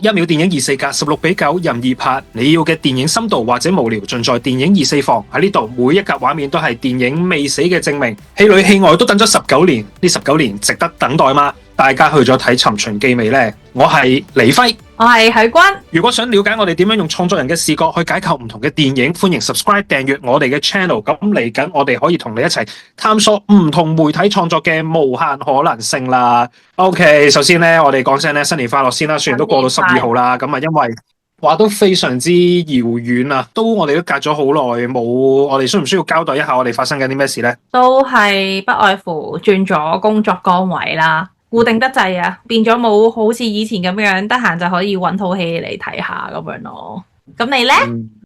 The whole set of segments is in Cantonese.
1秒電影24格16:9任意拍，你要嘅電影深度或者無聊，盡在電影24房。喺呢度每一格畫面都係電影未死嘅證明。戲裏戲外都等咗19年，呢19年值得等待嗎？大家去咗睇《尋秦記》未呢？我係李輝，我係許君。如果想了解我哋點樣用創作人嘅視角去解構唔同嘅電影，歡迎 subscribe 訂閱我哋嘅 channel。咁嚟緊我哋可以同你一齊探索唔同媒體創作嘅無限可能性啦。OK， 首先咧我哋講聲咧新年快樂先啦。雖然都過到12號啦，咁啊因為話都非常之遙遠啊，我哋都隔咗好耐冇，我哋需唔需要交代一下我哋發生緊啲咩事呢？都係不外乎轉咗工作崗位啦。固定得滯啊，變咗冇好似以前咁樣得閒就可以揾套戲嚟睇下咁樣咯。咁你呢？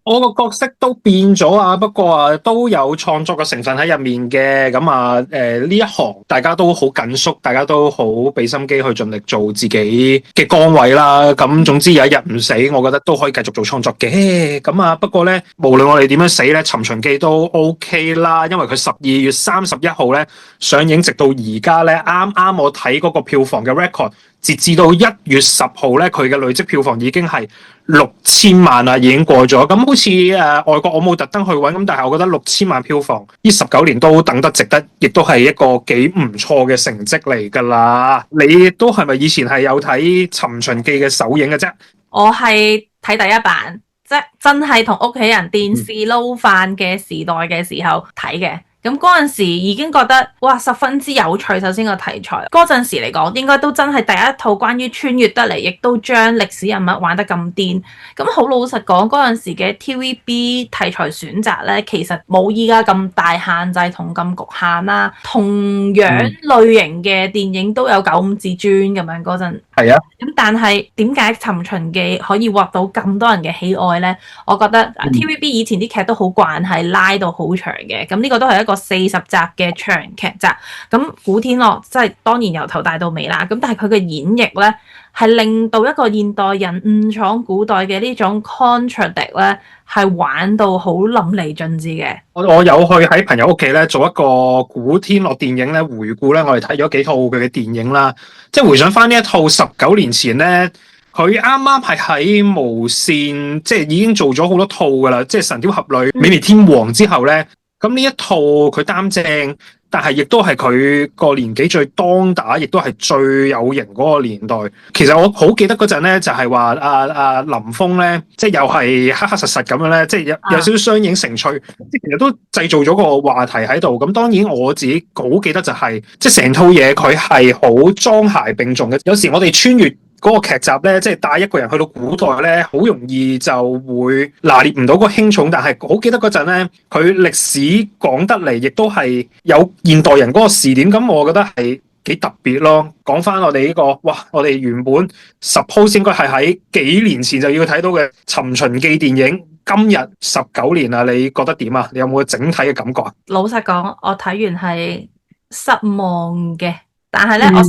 我個角色都變咗啊，不過啊都有創作嘅成分喺入面嘅。咁啊呢一行大家都好緊縮，大家都好俾心機去盡力做自己嘅崗位啦。咁總之有一日唔死，我覺得都可以繼續做創作嘅。咁啊不過咧，無論我哋點樣死咧，《尋秦記》都 OK 啦，因為佢12月31號咧上映，直到而家咧啱啱我睇嗰個票房嘅 record，截至到1月10號咧，佢嘅累積票房已經係6000萬啦，已經過咗。咁好似外國我冇特登去揾，咁但係我覺得6000萬票房呢19年都等得值得，亦都係一個幾唔錯嘅成績嚟㗎啦。你都係咪以前係有睇《尋秦記》嘅首映嘅啫？我係睇第一版，即真係同屋企人電視撈飯嘅時代嘅時候睇嘅。咁嗰陣時已經覺得哇十分之有趣。首先個題材嗰陣時嚟講，應該都真係第一套關於穿越得嚟，亦都將歷史人物玩得咁癲。咁好老實講，嗰陣時嘅 TVB 題材選擇咧，其實冇依家咁大限制同咁局限啦。同樣類型嘅電影都有95至尊咁樣嗰陣。係啊。咁但係點解《尋秦記》可以獲到咁多人嘅喜愛咧？我覺得 TVB 以前啲劇都好慣係拉到好長嘅。咁呢個都係一個40集嘅長劇集，咁古天樂即係當然由頭帶到尾啦，咁但係佢嘅演繹咧係令到一個現代人誤闖古代嘅呢種 contradict 咧係玩到好淋漓盡致嘅。我有去喺朋友屋企咧做一個古天樂電影咧回顧咧，我哋睇咗幾套佢嘅電影啦，即係回想翻呢一套19年前咧，佢啱啱係喺無線即係已經做咗好多套噶啦，即係《神鵰俠侶》、《美眉天王》之後咧。咁呢一套佢擔正，但係亦都係佢個年紀最當打，亦都係最有型嗰個年代。其實我好記得嗰陣咧，就係話林峰咧，即係又係黑黑實實咁樣咧，即係有少少雙影成趣，即係其實都製造咗個話題喺度。咁當然我自己好記得就係，即係成套嘢佢係好裝諧並重嘅。有時我哋穿越嗰個劇集咧，即係帶一個人去到古代咧，好容易就會拿捏唔到個輕重。但係好記得嗰陣咧，佢歷史講得嚟，亦都係有現代人嗰個視點，咁我覺得係幾特別咯。講翻我哋呢個，哇！我哋原本 suppose 應該係喺幾年前就要睇到嘅《尋秦記》電影，今日19年啦，你覺得點啊？你有冇整體嘅感覺啊？老實講，我睇完係失望嘅。但係咧，我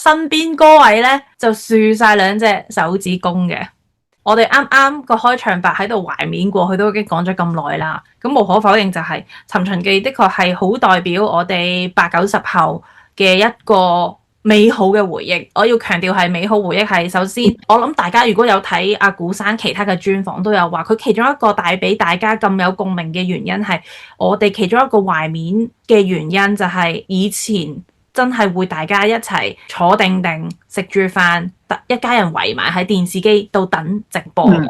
身邊嗰位咧就豎晒2隻手指公嘅。我哋啱啱個開場白喺度懷緬過，佢都已經講咗咁耐啦。咁無可否認就係《尋秦記》的確係好代表我哋80、90後嘅一個美好嘅回憶。我要強調係美好回憶係首先，我諗大家如果有睇阿古生其他嘅專訪，都有話佢其中一個帶俾大家咁有共鳴嘅原因係我哋其中一個懷緬嘅原因就係以前。真係會大家一齊坐定定食住飯，一家人圍埋喺電視機度等直播嘅。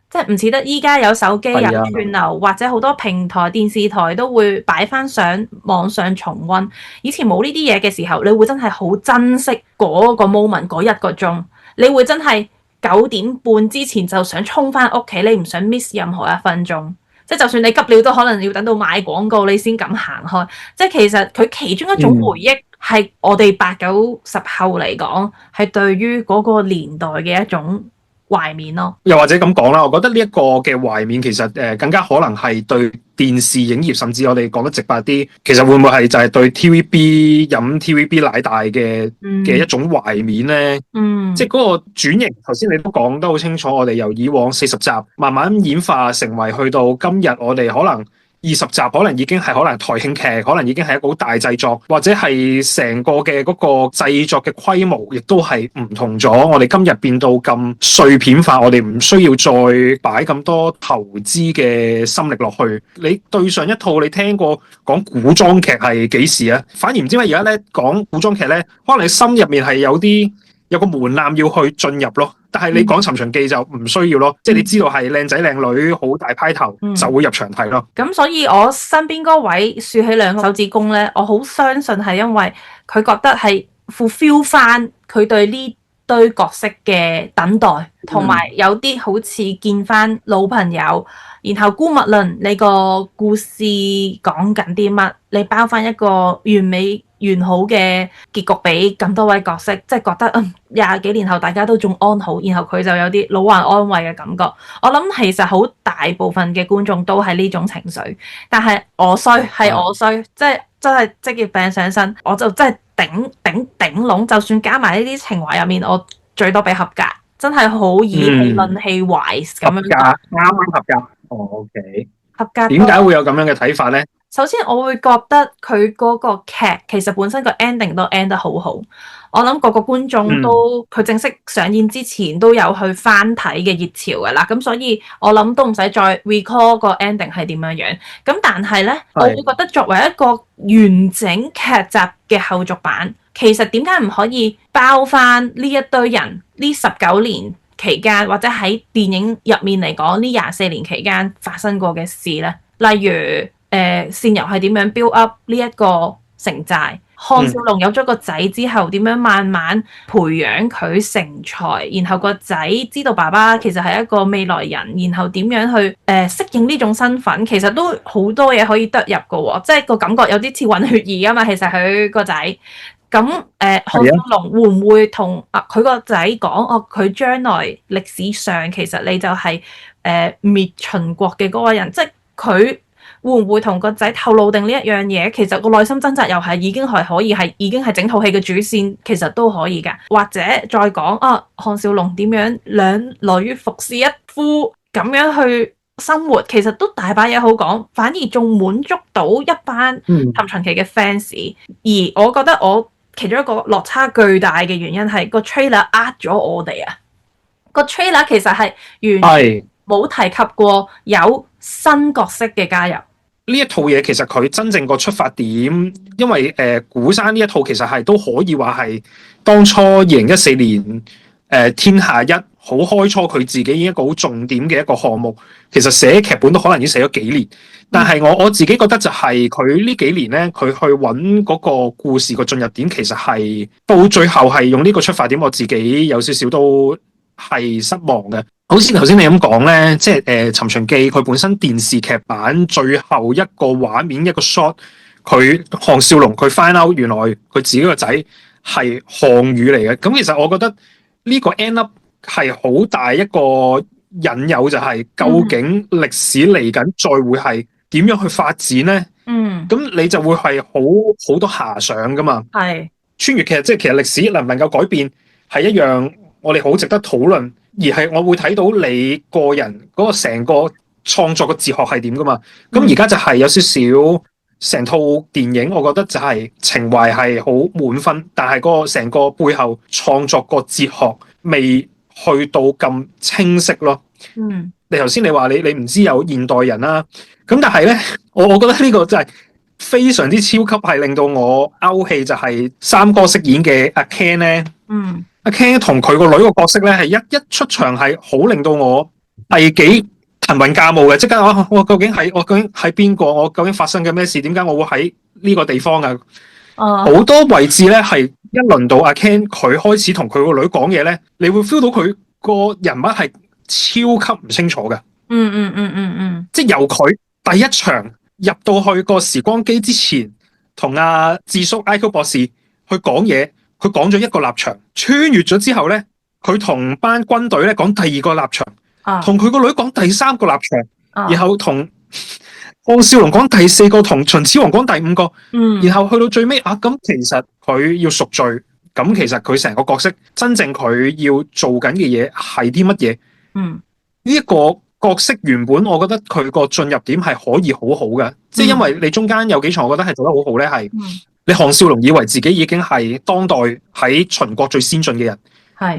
即係唔似得依家有手機有串流，或者好多平台電視台都會擺翻上網上重溫。以前冇呢啲嘢嘅時候，你會真係好珍惜嗰個 moment 嗰1個鐘，你會真係9點半之前就想衝翻屋企，你唔想 miss 任何1分鐘。即係就算你急尿都可能要等到買廣告你先敢行開。即係其實佢其中一種回憶係我哋80、90後嚟講係對於嗰個年代嘅一種懷緬咯。又或者咁講啦，我覺得呢一個嘅懷緬其實更加可能係對電視影業，甚至我哋講得直白啲，其實會唔會係就係對 TVB 飲 TVB 奶大嘅一種懷緬咧？即係嗰個轉型，頭先你都講得好清楚，我哋由以往40集慢慢演化成為去到今日，我哋可能20集可能已經係可能台慶劇，可能已經係一個好大製作，或者係成個嘅嗰個製作嘅規模，亦都係唔同咗。我哋今日變到咁碎片化，我哋唔需要再擺咁多投資嘅心力落去。你對上一套你聽過講古裝劇係幾時啊？反而唔知點解而家咧講古裝劇咧，可能你心入面係有個門檻要去進入咯。但係你講《尋秦記》就唔需要咯，即係你知道係靚仔靚女好大派頭，就會入場睇咯。咁所以我身邊嗰位豎起兩個手指公咧，我好相信係因為佢覺得係 fulfill 翻佢對呢堆角色嘅等待，同埋有啲好似見翻老朋友。然後姑勿論你個故事講緊啲乜，你包翻一個完美完好嘅結局俾咁多位角色，即係覺得20幾年後大家都仲安好，然後佢就有啲老還安慰嘅感覺。我諗其實好大部分嘅觀眾都係呢種情緒，但係我衰，即係真係職業病上身，我就真係頂籠，就算加埋呢啲情懷入面，我最多俾合格，真係好以氣論氣 wise 咁樣。合格，啱啱合格。OK，合格。點解會有咁樣嘅睇法咧？首先我會覺得佢嗰個劇其實本身個 ending 都 end 得好好，我諗個個觀眾都佢正式上演之前都有去翻睇嘅熱潮㗎啦，咁所以我諗都唔使再 recall 個 ending 係點樣樣。咁但係咧，我會覺得作為一個完整劇集嘅後續版，其實點解唔可以包翻呢一堆人呢19年期間，或者喺電影入面嚟講呢24年期間發生過嘅事咧？例如倩柔係點樣 build up 呢一個城寨？項少龍有咗個仔之後，點樣慢慢培養佢成才？然後個仔知道爸爸其實係一個未來人，然後點樣去適應呢種身份？其實都好多嘢可以得入嘅喎，即係個感覺有啲似混血兒啊嘛。其實佢個仔。咁項少龍會唔會同佢個仔講佢將來歷史上其實你就係滅秦國嘅嗰個人，即係佢會唔會同個仔透露定呢一樣嘢？其實個內心掙扎又係已經係可以係已經係整套戲嘅主線，其實都可以㗎。或者再講項少龍點樣兩女服侍一夫咁樣去生活，其實都大把嘢好講，反而仲滿足到一班尋秦記嘅 fans。而我覺得其中一個落差巨大嘅原因係個 trailer 呃咗我哋啊！個 trailer 其實係完全冇提及過有新角色嘅加入。呢一套嘢其實佢真正個出發點，因為古山呢一套其實係都可以話係當初2014年天下一好開初佢自己一個好重點嘅一個項目。其實寫劇本都可能已經寫咗幾年，但係我自己覺得就係佢呢幾年咧，佢去揾嗰個故事個進入點，其實係到最後係用呢個出發點，我自己有少少都係失望嘅。好似頭先你咁講咧，即係《尋秦記》佢本身電視劇版最後一個畫面一個 shot，佢項少龍佢 find out 原來佢自己個仔係項羽嚟嘅。咁其實我覺得呢個 end up 係好大一個引誘，就係究竟歷史嚟緊再會係點樣去發展咧？咁你就會係好多遐想噶嘛。係穿越劇，即係其實歷史能唔能夠改變係一樣我哋好值得討論，而係我會睇到你個人嗰個成個創作嘅哲學係點噶嘛。咁而家就係有少少成套電影，我覺得就係情懷係好滿分，但係嗰個成個背後創作個哲學未去到咁清晰咯。你頭先你話你唔知有現代人啦，咁但係咧，我覺得呢個真係非常之超級，係令到我勾氣，就係三哥飾演嘅阿 Ken 咧。阿 Ken 同佢個女個角色咧，係一出場係好令到我係幾騰雲駕霧嘅，即刻我究竟係邊個？我究竟發生嘅咩事？點解我會喺呢個地方啊？好多位置咧係一輪到阿 Ken 佢開始同佢個女講嘢咧，你會 feel 到佢個人物係超級唔清楚嘅。即係由佢第一場入到去個時光機之前，同阿智叔 IQ 博士去講嘢，佢講咗一個立場，穿越咗之後咧，佢同班軍隊咧講第二個立場，同佢個女講第三個立場，然後同項少龍講第四個，同秦始皇講第五個，然後去到最尾咁其實佢要贖罪，咁其實佢成個角色真正佢要做緊嘅嘢係啲乜嘢？呢一個角色原本我覺得佢個進入點係可以好好嘅，即係因為你中間有幾場我覺得係做得好好咧，係你項少龍以為自己已經係當代喺秦國最先進嘅人，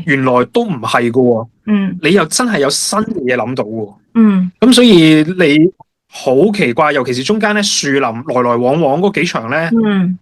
原來都唔係㗎喎，你又真係有新嘅嘢諗到喎，咁所以你好奇怪，尤其是中間咧樹林來來往往嗰幾場咧，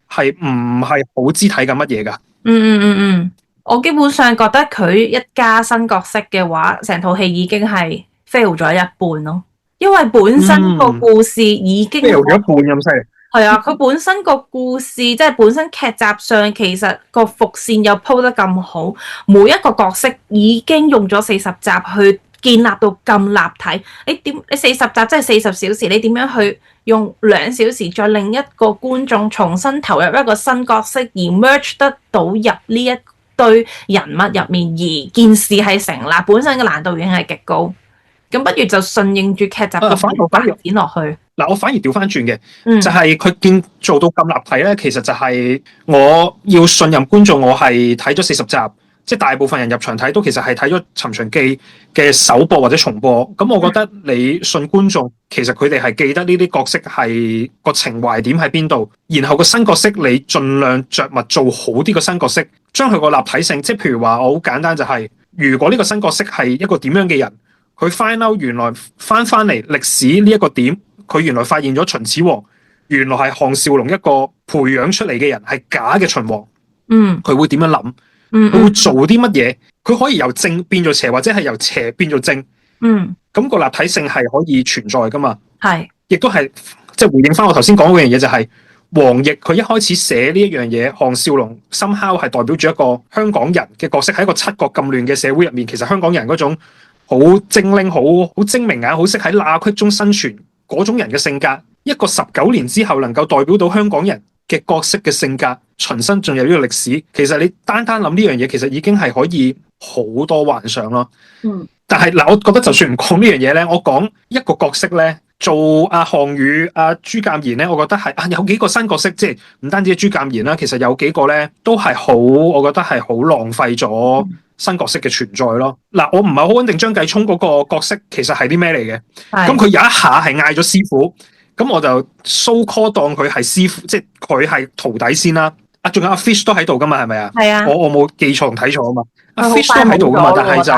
係唔係好知睇緊乜嘢㗎？我基本上覺得佢一加新角色嘅話，成套戲已經係 fail 咗一半咯，因為本身個故事已經 fail 咗一半咁犀利。係啊，佢本身個故事即係本身劇集上其實個伏線又鋪得咁好，每一個角色已經用咗40集去建立到咁立體。你40集即係40小時，你點樣去用2小時再令一個觀眾重新投入一個新角色而 merge 得到入呢一堆人物入面，而件事係成立，本身嘅難度已經係極高。咁不如就順應住劇集嘅發展落去。嗱，我反而調翻轉嘅，就係佢做到咁立體咧，其實就係我要信任觀眾，我係睇咗40集，即係大部分人入場睇都其實係睇咗《尋秦記》嘅首播或者重播。咁我覺得你信觀眾，其實佢哋係記得呢啲角色係個情懷點喺邊度，然後個新角色你盡量着墨做好啲個新角色，將佢個立體性，即係譬如話我好簡單就係，如果呢個新角色係一個點樣嘅人，佢 find out 原來翻嚟歷史呢一個點，佢原來發現咗秦始皇原來係項少龍一個培養出嚟嘅人，係假嘅秦王。佢會點樣諗？佢會做啲乜嘢？佢可以由正變做邪，或者係由邪變做正。咁個立體性係可以存在噶嘛？亦都係即係回應翻我頭先講嗰樣嘢，就係黃易佢一開始寫呢一樣嘢，項少龍somehow係代表住一個香港人嘅角色，喺一個七國咁亂嘅社會入面，其實香港人嗰種好精靈、好精明眼、好識喺罅隙中生存嗰種人嘅性格，一個19年之後能夠代表到香港人嘅角色嘅性格，重新進入呢個歷史。其實你單諗呢樣嘢，其實已經係可以好多幻想咯。但係嗱，我覺得就算唔講呢樣嘢咧，我講一個角色咧，做阿項羽、阿朱鑑賢咧，我覺得係有幾個新角色，即係唔單止係朱鑑賢啦，其實有幾個咧都係好，我覺得係好浪費咗新角色嘅存在咯。嗱，我唔係好穩定張繼聰嗰個角色其實係啲咩嚟嘅？咁佢有一下係嗌咗師傅，咁我就 so call 當佢係師傅，即係佢係徒弟先啦。仲有阿 Fish 都喺度噶嘛？係咪啊？係啊。我冇記錯同睇錯啊嘛。阿 Fish 都喺度噶嘛？但係就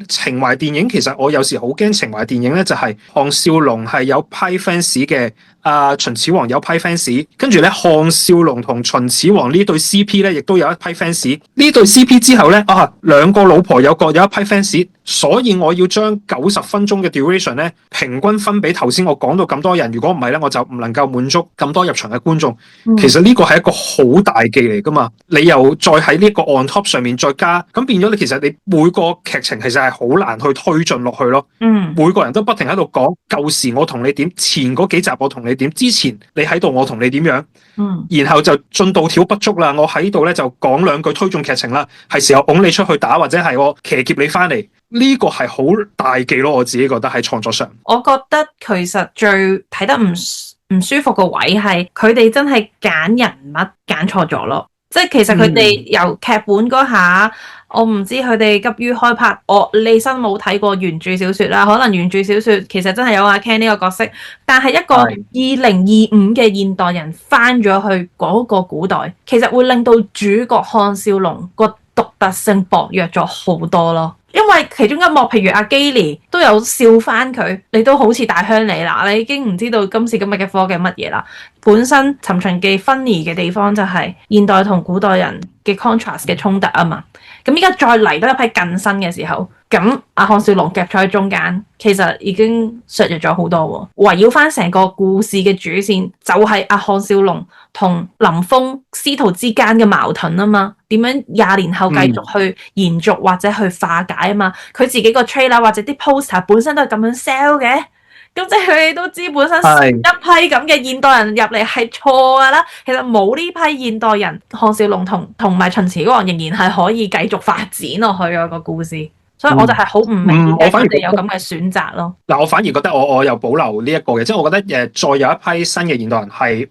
情懷電影，其實我有時好驚情懷電影咧，就係項少龍係有批 fans 嘅，秦始皇有批 fans， 跟住咧項少龍同秦始皇呢對 CP 咧，亦都有一批 fans。呢對 CP 之後咧，兩個老婆有各有一批 fans， 所以我要將90分鐘嘅 duration 咧，平均分俾頭先我講到咁多人。如果唔係咧，我就唔能夠滿足咁多入場嘅觀眾。其實呢個係一個好大忌嚟噶嘛，你又再喺呢個 on top 上面再加，咁變咗你其實你每個劇情其實係好難去推進落去咯。每個人都不停喺度講舊時我同你點，前嗰幾集我同你點，之前你喺度我同你點樣，然後就進度條不足啦，我喺度咧就講兩句推進劇情啦，係時候拱你出去打，或者係我騎劫你翻嚟，呢個係好大忌咯。我自己覺得喺創作上，我覺得其實最睇得唔舒服個位係佢哋真係揀人物揀錯咗咯。即係其實佢哋由劇本嗰下，我唔知佢哋急於開拍，李生冇睇過原著小說啦，可能原著小說其實真係有阿 Ken 呢個角色，但係一個2025嘅現代人翻咗去嗰個古代，其實會令到主角項少龍個獨特性薄弱咗好多咯。因為其中一幕，譬如阿基利都有笑翻佢，你都好似大鄉里啦，你已經唔知道今時今日嘅科技乜嘢啦。本身尋秦記分離嘅地方就係現代同古代人嘅 contrast 嘅衝突啊嘛。咁依家再嚟多一批更新嘅時候，咁阿項少龍夾咗喺中間，其實已經削弱咗好多喎。圍繞翻成個故事嘅主線，就係阿項少龍同林峰師徒之間嘅矛盾啊嘛。點樣20年後繼續去延續或者去化解啊嘛。佢自己個 trailer 或者啲 poster 本身都係咁樣 sell 嘅。咁即係佢哋都知本身一批咁嘅現代人入嚟係錯噶啦。其實冇呢批現代人，項少龍同埋秦始皇仍然係可以繼續發展落去個故事。所以我就係好唔明點解佢哋有咁嘅選擇咯。嗱，我反而覺得我有保留呢一個嘅，即係我覺得再有一批新嘅現代人係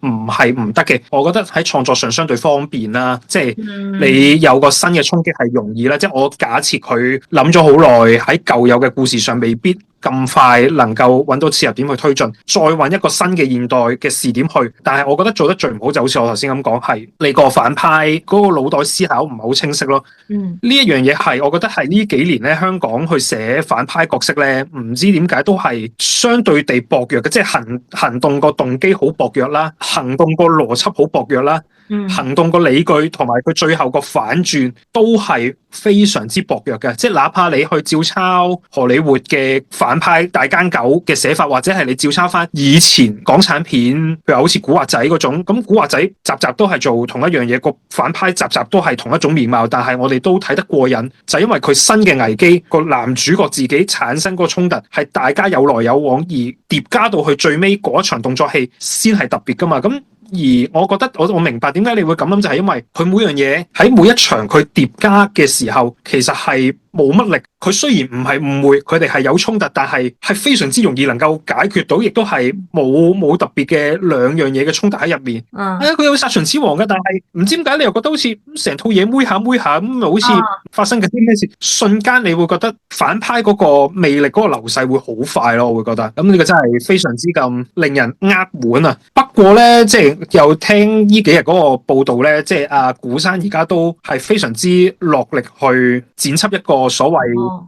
唔得嘅。我覺得喺創作上相對方便啦，即係你有個新嘅衝擊係容易啦。即係我假設佢諗咗好耐喺舊有嘅故事上未必咁快能夠揾到切入點去推進，再揾一個新嘅現代嘅視點去。但係我覺得做得最唔好就好似我頭先咁講，係你個反派嗰個腦袋思考唔係好清晰咯。呢一樣嘢係我覺得係呢幾年咧香港去寫反派角色咧，唔知點解都係相對地薄弱嘅，即係行動個動機好薄弱啦，行動個邏輯好薄弱啦。行動個理據同埋佢最後個反轉都係非常之薄弱嘅，即係哪怕你去照抄荷里活嘅反派大奸狗嘅寫法，或者係你照抄翻以前港產片，譬如好似古惑仔嗰種，咁古惑仔集集都係做同一樣嘢，個反派集集都係同一種面貌，但係我哋都睇得過癮，就係因為佢新嘅危機，個男主角自己產生個衝突係大家有來有往，而疊加到去最尾嗰一場動作戲先係特別噶嘛，咁。而我覺得我明白點解你會咁諗，就係因為佢每樣嘢喺每一場佢疊加嘅時候，其實係冇乜力。佢雖然唔係誤會，佢哋係有衝突，但係非常之容易能夠解決到，亦都係冇特別嘅兩樣嘢嘅衝突喺入面。佢有殺秦始皇嘅，但係唔知點解你又覺得好似成套嘢妹下咁，好似發生緊啲咩事？瞬間你會覺得反派嗰個魅力嗰個流逝會好快咯，我會覺得。咁呢個真係非常之咁令人扼腕啊！不過咧，即係又聽呢幾日嗰個報道咧，即係阿古山而家都係非常之落力去剪輯一個所謂。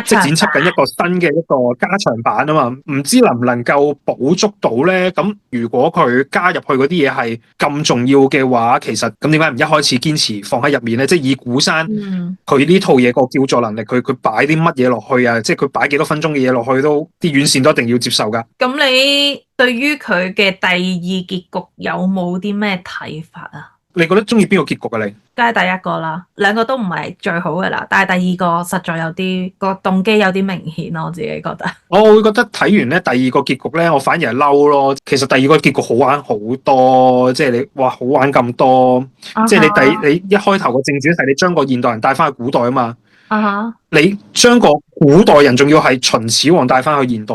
即係剪輯緊一個新嘅一個加長版啊嘛，唔知能唔能夠補足到咧？咁如果佢加入去嗰啲嘢係咁重要嘅話，其實咁點解唔一開始堅持放喺入面咧？即係以古山佢呢套嘢個叫座能力，佢擺啲乜嘢落去啊？即係佢擺幾多分鐘嘅嘢落去都啲院線都一定要接受噶。咁你對於佢嘅第二結局有冇啲咩睇法啊？你覺得中意邊個結局啊？你梗係第一個啦，兩個都唔係最好嘅啦，但係第二個實在有啲個動機有啲明顯咯，我自己覺得。我會覺得睇完咧第二個結局咧，我反而係嬲咯。其實第二個結局好玩好多，即係你哇好玩咁多，即係你一開頭個正傳係你將個現代人帶翻去古代啊嘛。你將個古代人仲要係秦始皇帶翻去現代，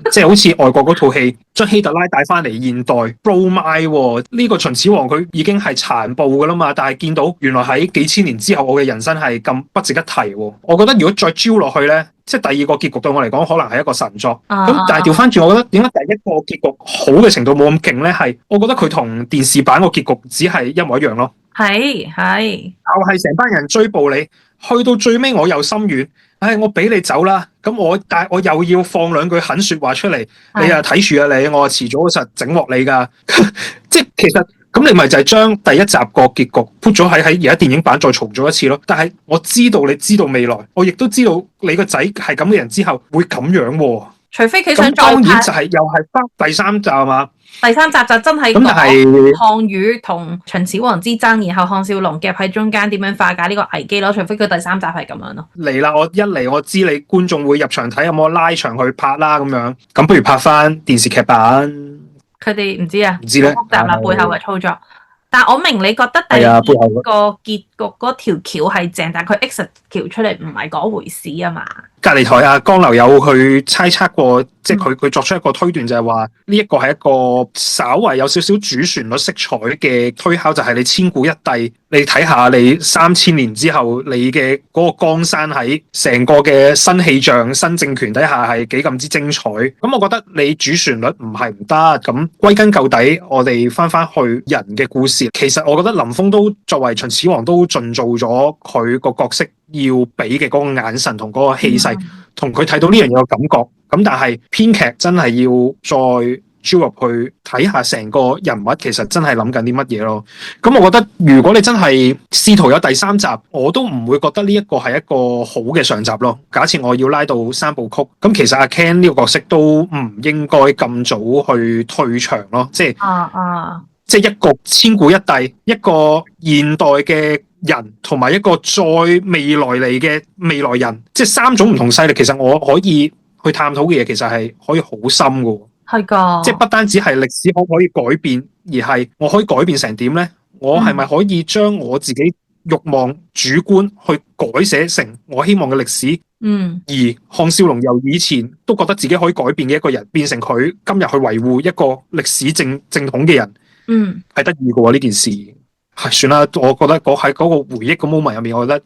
即係好似外國嗰套戲將希特拉帶翻嚟現代 blow my 呢個秦始皇佢已經係殘暴噶啦嘛，但係見到原來喺幾千年之後我嘅人生係咁不值一提。我覺得如果再招落去咧，即係第二個結局對我嚟講可能係一個神作。咁但係調翻轉，我覺得點解第一個結局好嘅程度冇咁勁咧？係我覺得佢同電視版個結局只係一模一樣咯。係就係成班人追捕你。去到最尾我又心軟，我俾你走啦，但係我又要放兩句狠說話出嚟，你又睇住啊你，我遲早實整鑊你噶，即係其實咁你咪就係將第一集個結局 put 咗喺而家電影版再重做一次咯。但係我知道你知道未來，我亦都知道你個仔係咁嘅人之後會咁樣喎。除非佢想再當然就係又係翻第三集啊嘛。第三集就真係講項羽同秦始皇之爭，然後項少龍夾喺中間點樣化解呢個危機咯。除非佢第三集係咁樣咯。嚟啦，我知你觀眾會入場睇，有冇拉長去拍啦咁樣。咁不如拍翻電視劇版。佢哋唔知啊，唔知咧，複雜啦背後嘅操作。但我明你覺得第二個結局嗰條橋係正，但佢 exit 橋出嚟唔係嗰回事啊嘛。隔離台啊，江流有去猜測過，即係佢作出一個推斷，就係話呢一個係一個稍為有少少主旋律色彩嘅推敲，就係你千古一帝，你睇下你3000年之後你嘅嗰個江山喺成個嘅新氣象、新政權底下係幾咁之精彩。咁我覺得你主旋律唔係唔得，咁歸根究底，我哋翻去人嘅故事，其實我覺得林峰都作為秦始皇都盡做咗佢個角色要俾嘅嗰個眼神同嗰個氣勢，同佢睇到呢樣嘢嘅感覺。咁但係編劇真係要再招入去睇下成個人物，其實真係諗緊啲乜嘢咯。咁我覺得如果你真係試圖有第三集，我都唔會覺得呢一個係一個好嘅上集咯。假設我要拉到3部曲，咁其實阿 Ken 呢個角色都唔應該咁早去退場咯。即係一個千古一帝，一個現代嘅人，同埋一個再未來嚟嘅未來人，即係3種唔同勢力。其實我可以去探討嘅嘢，其實係可以好深㗎。係噶，即係不單止係歷史可唔可以改變，而係我可以改變成點呢？我係咪可以將我自己慾望主觀去改寫成我希望嘅歷史？而項少龍由以前都覺得自己可以改變嘅一個人，變成佢今日去維護一個歷史正統嘅人，係得意嘅喎呢件事。係算啦，我覺得喺嗰個回憶嘅 moment 入面，我覺得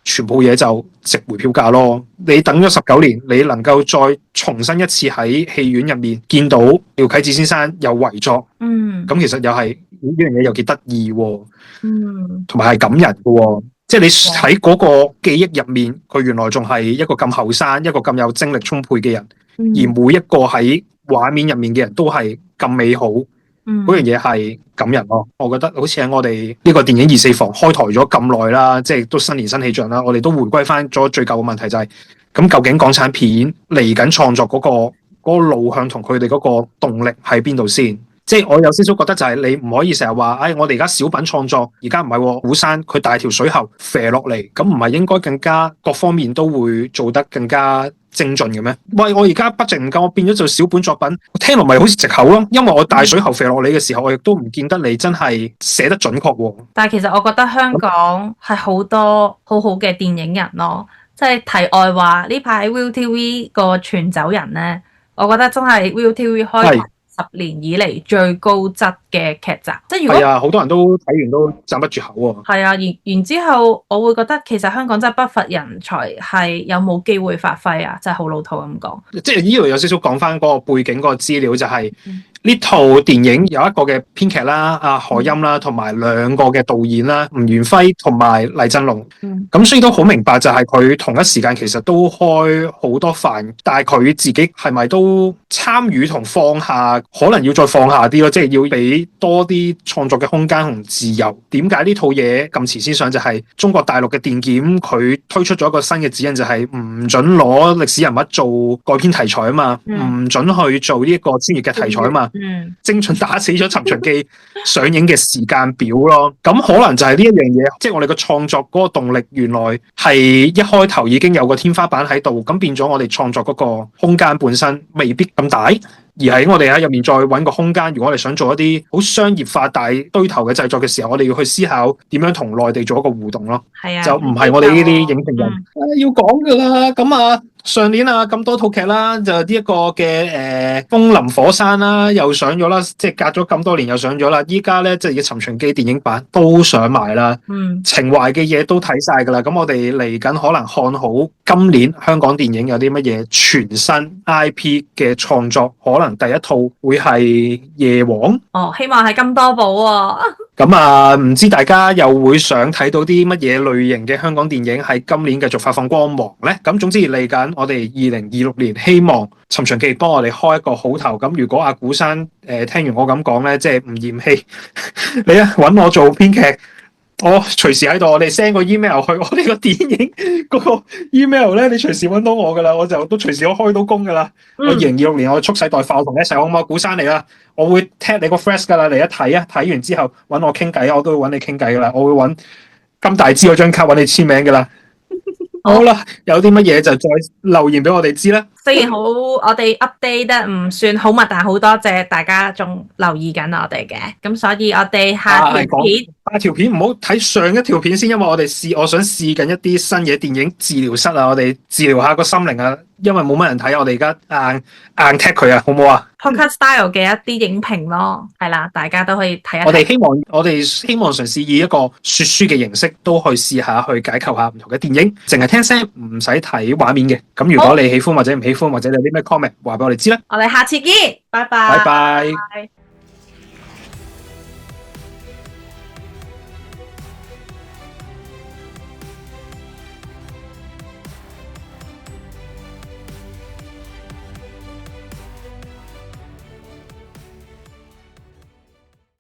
全部嘢就值回票價咯。你等咗19年，你能夠再重新一次喺戲院入面見到廖啟智先生有遺作，咁其實又係呢樣嘢又幾得意喎，同埋係感人嘅喎。即係你喺嗰個記憶入面，佢原來仲係一個咁後生、一個咁有精力充沛嘅人，而每一個喺畫面入面嘅人都係咁美好，嗰樣嘢係感人咯。我覺得好似喺我哋呢個電影24房開台咗咁耐啦，即係都新年新氣象啦，我哋都回歸翻咗最舊嘅問題就係，咁究竟港產片嚟緊創作嗰個路向同佢哋嗰個動力喺邊度先？即係我有少少覺得就係你唔可以成日話，我哋而家小品創作，而家唔係喎，古山佢大條水喉射落嚟，咁唔係應該更加各方面都會做得更加精進嘅咩？喂，我而家budget唔夠，我變咗做小本作品，我聽落咪好似藉口咯，因為我大水喉射落你嘅時候，我亦都唔見得你真係寫得準確喎。但係其實我覺得香港係好多好好嘅電影人咯，即係題外話，呢排 ViuTV 個傳走人咧，我覺得真係 ViuTV 開10年以嚟最高質嘅劇集，即係如果係啊，好多人都睇完都讚不絕口喎。係啊，然之後我會覺得其實香港真係不乏人才，係有冇機會發揮啊？真係好老土咁講。即係呢度有少少講翻嗰個背景嗰個資料，就係呢套電影有一個嘅編劇啦，阿何欽啦，同埋2個嘅導演啦，吳元輝同埋黎振龍。咁所以都好明白，就係佢同一時間其實都開好多飯，但係佢自己係咪都參與同放下？可能要再放下啲咯，即係要俾多啲創作嘅空間同自由。點解呢套嘢咁遲先上？就係中國大陸嘅電檢佢推出咗一個新嘅指引，就係唔准攞歷史人物做改編題材啊嘛，唔准去做呢一個專業嘅題材啊嘛，精準打死咗《尋秦記》上映嘅時間表咯。咁可能就係呢一樣嘢，即係我哋個創作嗰個動力原來係一開頭已經有個天花板喺度，咁變咗我哋創作嗰個空間本身未必咁大。而喺我哋喺入面再揾個空間，如果我哋想做一啲好商業化大堆頭嘅製作嘅時候，我哋要去思考點樣同內地做一個互動咯。係啊，就唔係我哋呢啲影評人要講噶啦。咁啊，上年啊咁多套劇啦，就呢一個嘅風林火山啦，又上咗啦，即係隔咗咁多年又上咗啦。依家咧即係《尋秦記》電影版都上埋啦。情懷嘅嘢都睇晒噶啦。咁我哋嚟緊可能看好今年香港電影有啲乜嘢全新 IP 嘅創作，可能第一套會係夜王。希望係金多寶喎。咁啊，唔知大家又會想睇到啲乜嘢類型嘅香港電影喺今年繼續發放光芒咧？咁總之嚟緊，我哋2026年希望《尋秦記》幫我哋開一個好頭。咁如果阿古山聽完我咁講咧，即係唔嫌棄你揾我做編劇。我隨時喺度，我哋 send 個 email 去我哋個電影嗰個 email 咧，你隨時揾到我噶啦，我就都隨時可開到工噶啦。我2026年我蓄勢待發，我同你一齊好唔好？古山嚟啦，我會踢你個 fresh 噶啦，嚟一睇啊！睇完之後揾我傾偈，我都會揾你傾偈噶啦，我會揾金大支嗰張卡揾你簽名噶啦。好啦，有啲乜嘢就再留言俾我哋知啦。雖然我哋 update 得唔算好密，但係好多謝大家仲留意緊我哋嘅，咁所以我哋下條片唔好睇上一條片先，因為我想試緊一啲新嘢，電影治療室啊，我哋治療下個心靈啊，因為冇乜人睇，我哋而家硬踢佢啊，好唔好啊？ Podcast style 嘅一啲影評咯，係啦，大家都可以睇一睇。我哋希望嘗試以一個說書嘅形式，都去試下去解構下唔同嘅電影，淨係聽聲唔使睇畫面嘅。咁如果你喜歡或者唔喜歡，或者你有啲咩 comment 話俾我哋知啦。我哋下次見，拜拜。拜拜。